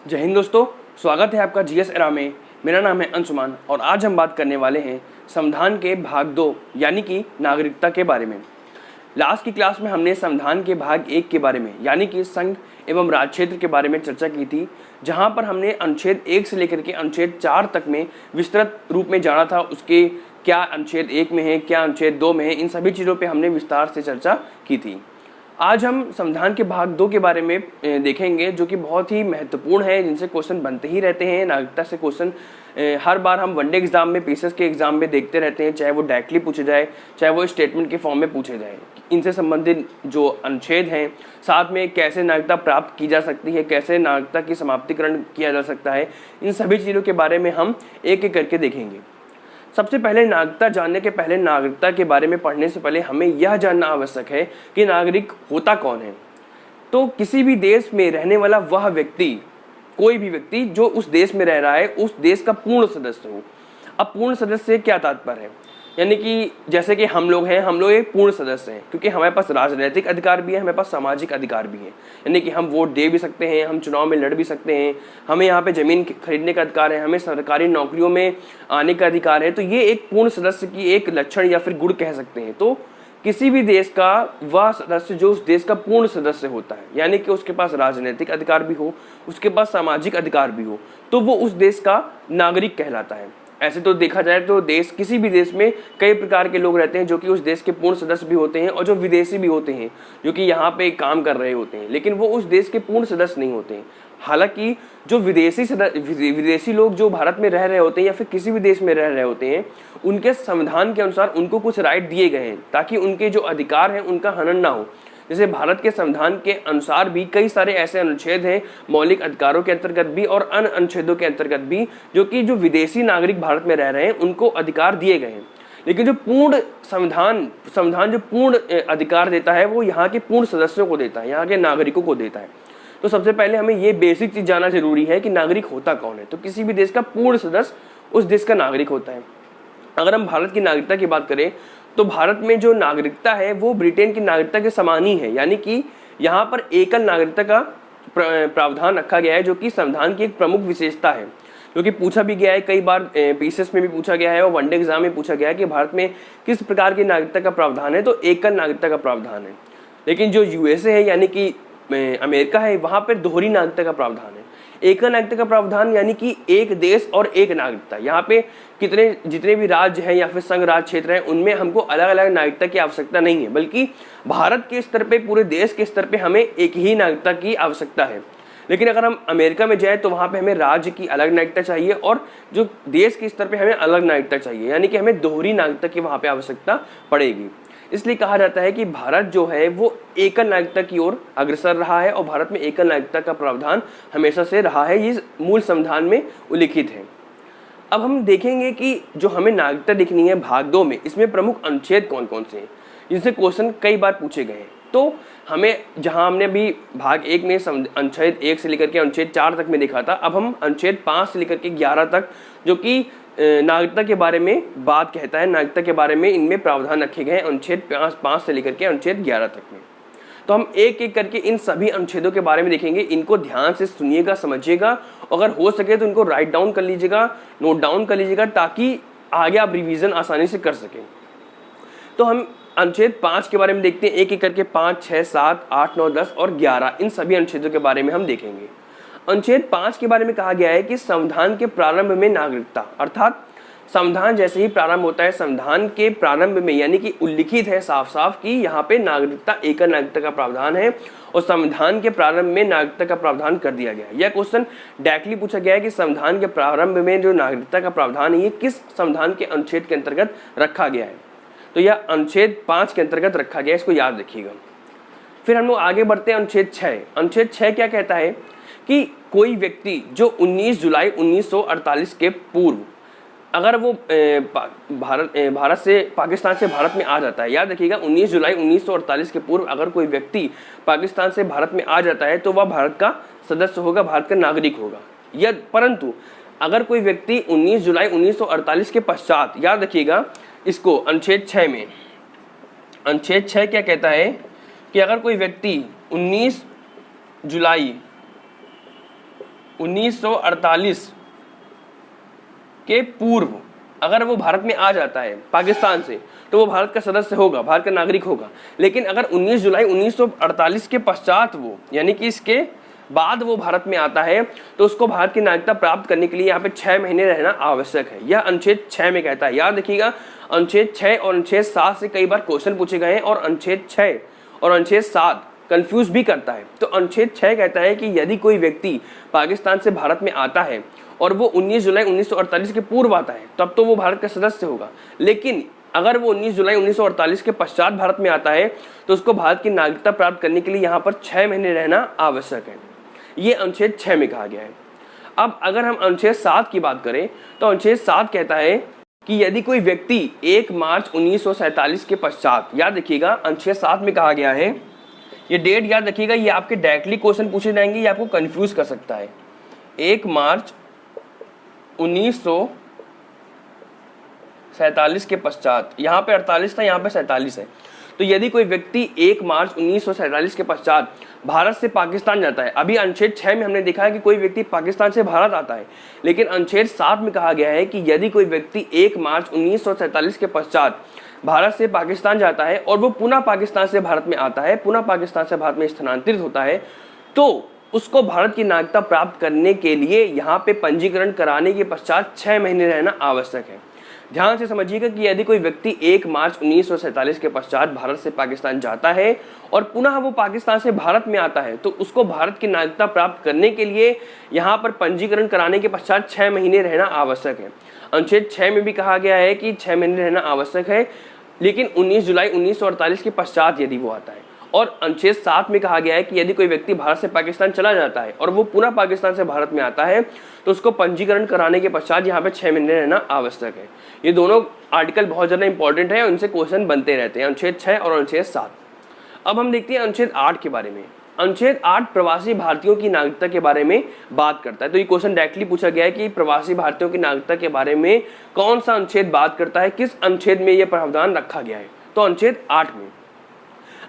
जय हिंद दोस्तों, स्वागत है आपका जीएस एरा में। मेरा नाम है अंशुमान और आज हम बात करने वाले हैं संविधान के भाग 2 यानी कि नागरिकता के बारे में। लास्ट की क्लास में हमने संविधान के भाग 1 के बारे में यानी कि संघ एवं राज्य क्षेत्र के बारे में चर्चा की थी, जहां पर हमने अनुच्छेद 1 से लेकर के अनुच्छेद 4 तक में विस्तृत रूप में जाना था। उसके क्या अनुच्छेद 1 में है, क्या अनुच्छेद 2 में है, इन सभी चीज़ों पर हमने विस्तार से चर्चा की थी। आज हम संविधान के भाग 2 के बारे में देखेंगे, जो कि बहुत ही महत्वपूर्ण है, जिनसे क्वेश्चन बनते ही रहते हैं। नागरिकता से क्वेश्चन हर बार हम वनडे एग्जाम में, पीसीएस के एग्जाम में देखते रहते हैं, चाहे वो डायरेक्टली पूछे जाए, चाहे वो स्टेटमेंट के फॉर्म में पूछे जाए। इनसे संबंधित जो अनुच्छेद हैं, साथ में कैसे नागरिकता प्राप्त की जा सकती है, कैसे नागरिकता की समाप्तिकरण किया जा सकता है, इन सभी चीज़ों के बारे में हम एक एक करके देखेंगे। सबसे पहले नागरिकता जानने के पहले, नागरिकता के बारे में पढ़ने से पहले हमें यह जानना आवश्यक है कि नागरिक होता कौन है। तो किसी भी देश में रहने वाला वह व्यक्ति, कोई भी व्यक्ति जो उस देश में रह रहा है, उस देश का पूर्ण सदस्य हो। अब पूर्ण सदस्य से क्या तात्पर्य है? यानी कि जैसे कि हम लोग हैं, हम लोग एक पूर्ण सदस्य हैं, क्योंकि हमारे पास राजनीतिक अधिकार भी है, हमारे पास सामाजिक अधिकार भी है। यानी कि हम वोट दे भी सकते हैं, हम चुनाव में लड़ भी सकते हैं, हमें यहाँ पे ज़मीन खरीदने का अधिकार है, हमें सरकारी नौकरियों में आने का अधिकार है। तो ये एक पूर्ण सदस्य की एक लक्षण या फिर गुण कह सकते हैं। तो किसी भी देश का वह सदस्य जो उस देश का पूर्ण सदस्य होता है, यानी कि उसके पास राजनीतिक अधिकार भी हो, उसके पास सामाजिक अधिकार भी हो, तो वो उस देश का नागरिक कहलाता है। ऐसे तो देखा जाए तो देश, किसी भी देश में कई प्रकार के लोग रहते हैं जो कि उस देश के पूर्ण सदस्य भी होते हैं और जो विदेशी भी होते हैं, जो कि यहाँ पे काम कर रहे होते हैं, लेकिन वो उस देश के पूर्ण सदस्य नहीं होते हैं। हालांकि जो विदेशी लोग जो भारत में रह रहे होते हैं या फिर किसी भी देश में रह रहे होते हैं, उनके संविधान के अनुसार उनको कुछ राइट दिए गए हैं ताकि उनके जो अधिकार हैं उनका हनन ना हो। जैसे भारत के संविधान के अनुसार भी कई सारे ऐसे अनुच्छेद हैं मौलिक अधिकारों के अंतर्गत भी और अन्य अनुच्छेदों के अंतर्गत भी, जो कि जो विदेशी नागरिक भारत में रह रहे हैं उनको अधिकार दिए गए हैं। लेकिन जो पूर्ण संविधान जो पूर्ण अधिकार देता है वो यहाँ के पूर्ण सदस्यों को देता है, यहाँ के नागरिकों को देता है। तो सबसे पहले हमें ये बेसिक चीज जानना जरूरी है कि नागरिक होता कौन है। तो किसी भी देश का पूर्ण सदस्य उस देश का नागरिक होता है। अगर हम भारत की नागरिकता की बात करें तो भारत में जो नागरिकता है वो ब्रिटेन की नागरिकता के समान ही है, यानी कि यहाँ पर एकल नागरिकता का प्रावधान रखा गया है, जो कि संविधान की एक प्रमुख विशेषता है, जो कि पूछा भी गया है कई बार, पीसीएस में भी पूछा गया है और वनडे एग्जाम में पूछा गया है कि भारत में किस प्रकार की नागरिकता का प्रावधान है। तो एकल नागरिकता का प्रावधान है। लेकिन जो यूएसए है यानी कि अमेरिका है, वहां पर दोहरी नागरिकता का प्रावधान है। एकल नागरिकता का प्रावधान यानी कि एक देश और एक नागरिकता। यहाँ पे जितने भी राज्य हैं या फिर संघ राज्य क्षेत्र हैं, उनमें हमको अलग अलग नागरिकता की आवश्यकता नहीं है, बल्कि भारत के स्तर पे, पूरे देश के स्तर पे हमें एक ही नागरिकता की आवश्यकता है। लेकिन अगर हम अमेरिका में जाए तो वहाँ पे हमें राज्य की अलग नागरिकता चाहिए और जो देश के स्तर पे हमें अलग नागरिकता चाहिए, यानी कि हमें दोहरी नागरिकता की वहाँ पे आवश्यकता पड़ेगी। इसलिए कहा जाता है कि भारत जो है वो एकल नागरिकता की ओर अग्रसर रहा है और भारत में एकल नागरिकता का प्रावधान हमेशा से रहा है। ये मूल संविधान में उल्लिखित है। अब हम देखेंगे कि जो हमें नागरिकता दिखनी है भाग 2 में, इसमें प्रमुख अनुच्छेद कौन कौन से हैं, जिनसे क्वेश्चन कई बार पूछे गए हैं। तो हमें, जहां हमने अभी भाग 1 में अनुच्छेद 1 से लेकर के अनुच्छेद 4 तक में देखा था, अब हम अनुच्छेद 5 से लेकर के 11 तक, जो कि नागरिकता के बारे में बात कहता है, नागरिकता के बारे में इनमें प्रावधान रखे गए हैं अनुच्छेद 5 से लेकर के अनुच्छेद 11 तक में। तो हम एक एक करके इन सभी अनुच्छेदों के बारे में देखेंगे। इनको ध्यान से सुनिएगा, समझिएगा, अगर हो सके तो इनको राइट डाउन कर लीजिएगा, नोट डाउन कर लीजिएगा, ताकि आगे आप रिवीजन आसानी से कर सकें। तो हम अनुच्छेद 5 के बारे में देखते हैं एक एक करके। 5, 6, 7, 8, 9, 10 और 11, इन सभी अनुच्छेदों के बारे में हम देखेंगे। अनुच्छेद 5 के बारे में कहा गया है कि संविधान के प्रारंभ में नागरिकता, अर्थात संविधान जैसे ही प्रारंभ होता है, संविधान के प्रारंभ में यानी कि उल्लिखित है साफ साफ कि यहाँ पे नागरिकता, एकल नागरिकता का प्रावधान है और संविधान के प्रारंभ में नागरिकता का प्रावधान कर दिया गया है। यह क्वेश्चन डायरेक्टली पूछा गया है कि संविधान के प्रारंभ में जो नागरिकता का प्रावधान है ये किस संविधान के अनुच्छेद के अंतर्गत रखा गया है। तो यह अनुच्छेद 5 के अंतर्गत रखा गया है, इसको याद रखिएगा। फिर हम लोग आगे बढ़ते हैं अनुच्छेद 6। अनुच्छेद 6 क्या कहता है कि कोई व्यक्ति जो 19 जुलाई 1948 के पूर्व अगर वो भारत से, पाकिस्तान से भारत में आ जाता है, याद रखिएगा 19 जुलाई 1948 के पूर्व अगर कोई व्यक्ति पाकिस्तान से भारत में आ जाता है तो वह भारत का सदस्य होगा, भारत का नागरिक होगा। परंतु अगर कोई व्यक्ति 19 जुलाई 1948 के पश्चात, याद रखिएगा इसको, अनुच्छेद 6 में, अनुच्छेद 6 क्या कहता है कि अगर कोई व्यक्ति 19 जुलाई 1948 के पूर्व अगर वो भारत में आ जाता है पाकिस्तान से, तो वो भारत का सदस्य होगा, भारत का नागरिक होगा। लेकिन अगर 19 जुलाई 1948 के पश्चात वो, यानी कि इसके बाद वो भारत में आता है, तो उसको भारत की नागरिकता प्राप्त करने के लिए यहाँ पे 6 महीने रहना आवश्यक है। यह अनुच्छेद 6 में कहता है। याद रखिएगा, अनुच्छेद 6 और अनुच्छेद 7 से कई बार क्वेश्चन पूछे गए हैं और अनुच्छेद 6 और अनुच्छेद 7 कंफ्यूज भी करता है। तो अनुच्छेद 6 कहता है कि यदि कोई व्यक्ति पाकिस्तान से भारत में आता है और वो 19 जुलाई 1948 के पूर्व आता है, तब तो वो भारत का सदस्य होगा। लेकिन अगर वो 19 जुलाई 1948 के पश्चात भारत में आता है, तो उसको भारत की नागरिकता प्राप्त करने के लिए यहाँ पर 6 महीने रहना आवश्यक है। ये अनुच्छेद 6 में कहा गया है। अब अगर हम अनुच्छेद 7 की बात करें, तो अनुच्छेद 7 कहता है कि यदि कोई व्यक्ति 1 मार्च 1947 के पश्चात, याद रखिएगा अनुच्छेद 7 में कहा गया है, ये डेट याद रखिएगा, ये आपके डायरेक्टली क्वेश्चन पूछे जाएंगे, ये आपको कंफ्यूज कर सकता है। 1 मार्च 1947 के पश्चात, यहाँ पे 48 था, यहाँ पे 47 है। तो यदि कोई व्यक्ति 1 मार्च 1947 के पश्चात भारत से पाकिस्तान जाता है, अभी अनुच्छेद 6 में हमने देखा है कि कोई व्यक्ति पाकिस्तान से भारत आता है, लेकिन अनुच्छेद 7 में कहा गया है कि यदि कोई व्यक्ति 1 मार्च 1947 के पश्चात भारत से पाकिस्तान जाता है और वो पुनः पाकिस्तान से भारत में आता है, पुनः पाकिस्तान से भारत में स्थानांतरित होता है, तो उसको भारत की नागरिकता प्राप्त करने के लिए यहाँ पे पंजीकरण कराने के पश्चात 6 महीने रहना आवश्यक है। ध्यान से समझिएगा कि यदि कोई व्यक्ति 1 मार्च 1947 के पश्चात भारत से पाकिस्तान जाता है और पुनः वो पाकिस्तान से भारत में आता है, तो उसको भारत की नागरिकता प्राप्त करने के लिए यहाँ पर पंजीकरण कराने के पश्चात 6 महीने रहना आवश्यक है। अनुच्छेद 6 में भी कहा गया है कि 6 महीने रहना आवश्यक है, लेकिन 19 जुलाई 1948 के पश्चात यदि वो आता है। और अनुच्छेद 7 में कहा गया है कि यदि कोई व्यक्ति भारत से पाकिस्तान चला जाता है और वो पुनः पाकिस्तान से भारत में आता है, तो उसको पंजीकरण कराने के पश्चात यहाँ पे 6 महीने रहना आवश्यक है। ये दोनों आर्टिकल बहुत ज़्यादा इंपॉर्टेंट है और इनसे क्वेश्चन बनते रहते हैं, अनुच्छेद 6 और अनुच्छेद 7। अब हम देखते हैं अनुच्छेद 8 के बारे में। अनुच्छेद 8 प्रवासी भारतीयों की नागरिकता के बारे में बात करता है। तो ये क्वेश्चन डायरेक्टली पूछा गया है कि प्रवासी भारतीयों की नागरिकता के बारे में कौन सा अनुच्छेद बात करता है, किस अनुच्छेद में यह प्रावधान रखा गया है। तो अनुच्छेद 8 में।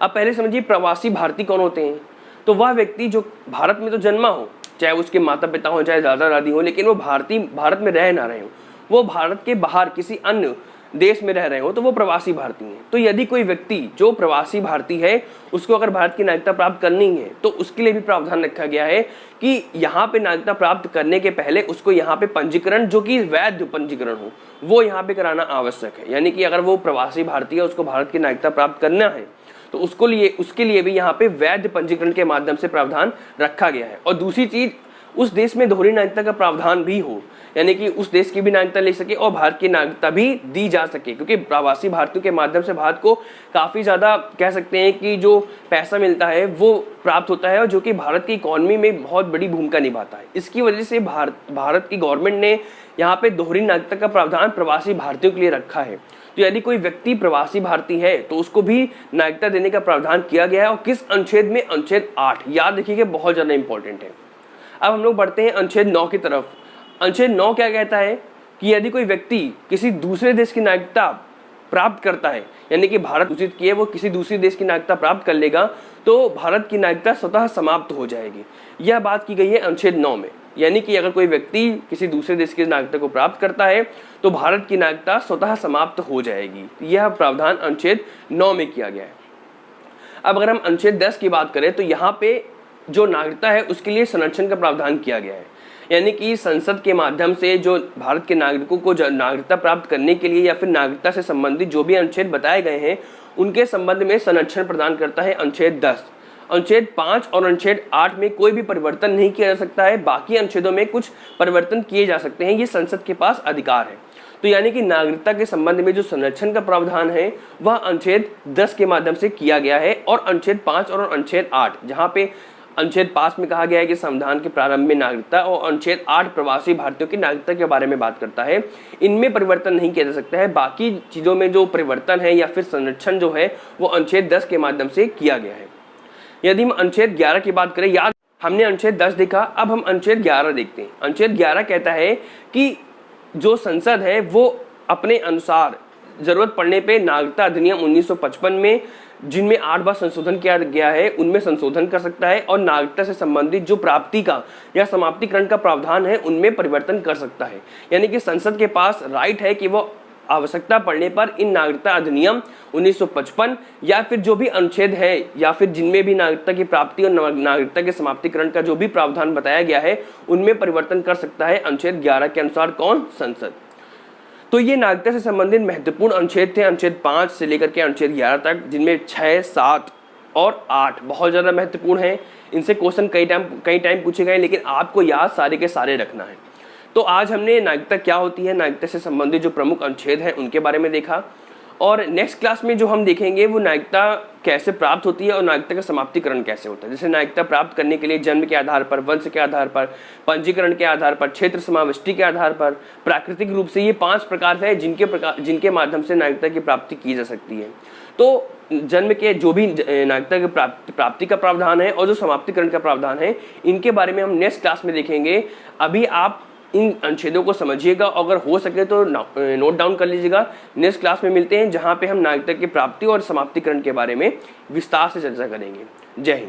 अब पहले समझिए प्रवासी भारतीय कौन होते हैं। तो वह व्यक्ति जो भारत में तो जन्मा हो, चाहे उसके माता पिता हो, चाहे दादा दादी हो, लेकिन वो भारत में रह ना रहे हो, वो भारत के बाहर किसी अन्य देश में रह रहे हो, तो वो प्रवासी भारतीय हैं। तो यदि कोई व्यक्ति जो प्रवासी भारतीय है उसको अगर भारत की नागरिकता प्राप्त करनी है, तो उसके लिए भी प्रावधान रखा गया है कि यहाँ पे नागरिकता प्राप्त करने के पहले उसको यहाँ पे पंजीकरण, जो कि वैध पंजीकरण हो, वो यहाँ पे कराना आवश्यक है। यानी कि अगर वो प्रवासी भारतीय है, उसको भारत की नागरिकता प्राप्त करना है, तो उसके लिए भी यहाँ पे वैध पंजीकरण के माध्यम से प्रावधान रखा गया है। और दूसरी चीज, उस देश में दोहरी नागरिकता का प्रावधान भी हो, यानी कि उस देश की भी नागरिकता ले सके और भारत की नागरिकता भी दी जा सके, क्योंकि प्रवासी भारतीयों के माध्यम से भारत को काफ़ी ज़्यादा कह सकते हैं कि जो पैसा मिलता है वो प्राप्त होता है, और जो कि भारत की इकॉनमी में बहुत बड़ी भूमिका निभाता है। इसकी वजह से भारत की गवर्नमेंट ने यहाँ पे दोहरी नागरिकता का प्रावधान प्रवासी भारतीयों के लिए रखा है। तो यदि कोई व्यक्ति प्रवासी भारतीय है तो उसको भी नागरिकता देने का प्रावधान किया गया है। और किस अनुच्छेद में? अनुच्छेद 8। याद रखिएगा, बहुत ज़्यादा इंपॉर्टेंट है। अब हम लोग बढ़ते हैं अनुच्छेद 9 की तरफ। अनुच्छेद 9 क्या कहता है कि यदि कोई व्यक्ति किसी दूसरे देश की नागरिकता प्राप्त करता है, यानी कि भारत घोषित किए वो किसी दूसरे देश की नागरिकता प्राप्त कर लेगा, तो भारत की नागरिकता स्वतः समाप्त हो जाएगी। यह बात की गई है अनुच्छेद 9 में। यानी कि अगर कोई व्यक्ति किसी दूसरे देश की नागरिकता को प्राप्त करता है तो भारत की नागरिकता स्वतः समाप्त हो जाएगी। यह प्रावधान अनुच्छेद 9 में किया गया है। अब अगर हम अनुच्छेद 10 की बात करें, तो यहाँ पे जो नागरिकता है उसके लिए संरक्षण का प्रावधान किया गया है। यानी कि संसद के माध्यम से जो भारत के नागरिकों को नागरिकता प्राप्त करने के लिए या फिर नागरिकता से संबंधित जो भी अनुच्छेद बताए गए हैं उनके संबंध में संरक्षण प्रदान करता है अनुच्छेद 10। अनुच्छेद 5 और अनुच्छेद 8 में कोई भी परिवर्तन नहीं किया जा सकता है। बाकी अनुच्छेदों में कुछ परिवर्तन किए जा सकते हैं, ये संसद के पास अधिकार है। तो यानी कि नागरिकता के संबंध में जो संरक्षण का प्रावधान है वह अनुच्छेद 10 के माध्यम से किया गया है। और अनुच्छेद 5 और अनुच्छेद 8, जहाँ पे अनुच्छेद 5 में कहा गया है कि संविधान के प्रारंभ में नागरिकता, और अनुच्छेद 8 प्रवासी भारतीयों की नागरिकता के बारे में बात करता है, इनमें परिवर्तन नहीं किया जा सकता है। बाकी चीज़ों में जो परिवर्तन है या फिर संरक्षण जो है वो अनुच्छेद 10 के माध्यम से किया गया है। यदि हम अनुच्छेद 11 की बात करें, याद हमने अनुच्छेद 10 देखा, अब हम अनुच्छेद 11 देखते हैं। अनुच्छेद 11 कहता है कि जो संसद है वो अपने अनुसार जरूरत पड़ने पे नागरिकता अधिनियम 1955 में जिनमें 8 बार संशोधन किया गया है उनमें संशोधन कर सकता है, और नागरिकता से संबंधित जो प्राप्ति का या समाप्तिकरण का प्रावधान है उनमें परिवर्तन कर सकता है। यानी कि संसद के पास राइट है कि वो आवश्यकता पड़ने पर इन नागरिकता अधिनियम 1955 या फिर जो भी अनुच्छेद है या फिर जिनमें भी नागरिकता की प्राप्ति और नागरिकता के समाप्तिकरण का जो भी प्रावधान बताया गया है उनमें परिवर्तन कर सकता है अनुच्छेद 11 के अनुसार। कौन? संसद। तो ये नागरिकता से संबंधित महत्वपूर्ण अनुच्छेद थे, अनुच्छेद 5 से लेकर के अनुच्छेद 11 तक, जिनमें 6, 7 और 8 बहुत ज़्यादा महत्वपूर्ण हैं। इनसे क्वेश्चन कई टाइम पूछे गए, लेकिन आपको याद सारे के सारे रखना है। तो आज हमने नागरिकता क्या होती है, नागरिकता से संबंधित जो प्रमुख अनुच्छेद हैं उनके बारे में देखा, और नेक्स्ट क्लास में जो हम देखेंगे वो नागरिकता कैसे प्राप्त होती है और नागरिकता का समाप्तिकरण कैसे होता है। जैसे नागरिकता प्राप्त करने के लिए जन्म के आधार पर, वंश के आधार पर, पंजीकरण के आधार पर, क्षेत्र समाविष्टि के आधार पर, प्राकृतिक रूप से, ये 5 प्रकार है जिनके माध्यम से नागरिकता की प्राप्ति की जा सकती है। तो जन्म के जो भी नागरिकता की प्राप्ति का प्रावधान है और जो समाप्तिकरण का प्रावधान है, इनके बारे में हम नेक्स्ट क्लास में देखेंगे। अभी आप इन अनुच्छेदों को समझिएगा, अगर हो सके तो नोट डाउन कर लीजिएगा। नेक्स्ट क्लास में मिलते हैं जहां पे हम नागरिकता की प्राप्ति और समाप्तिकरण के बारे में विस्तार से चर्चा करेंगे। जय हिंद।